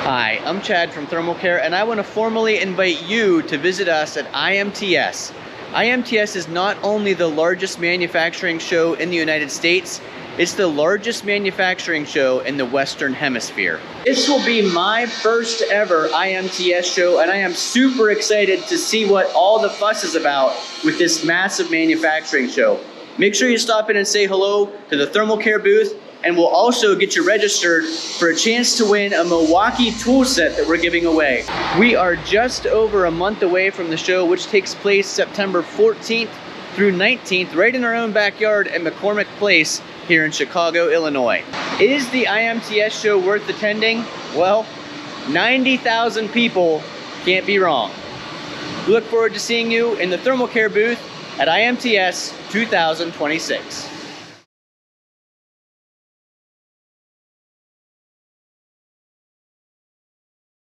Hi, I'm Chad from Thermal Care, and I want to formally invite you to visit us at IMTS. IMTS is not only the largest manufacturing show in the United States, it's the largest manufacturing show in the Western Hemisphere. This will be my first ever IMTS show, and I am super excited to see what all the fuss is about with this massive manufacturing show. Make sure you stop in and say hello to the Thermal Care booth, and we'll also get you registered for a chance to win a Milwaukee tool set that we're giving away. We are just over a month away from the show, which takes place September 14th through 19th, right in our own backyard at McCormick Place here in Chicago, Illinois. Is the IMTS show worth attending? Well, 90,000 people can't be wrong. We look forward to seeing you in the Thermal Care booth at IMTS 2026.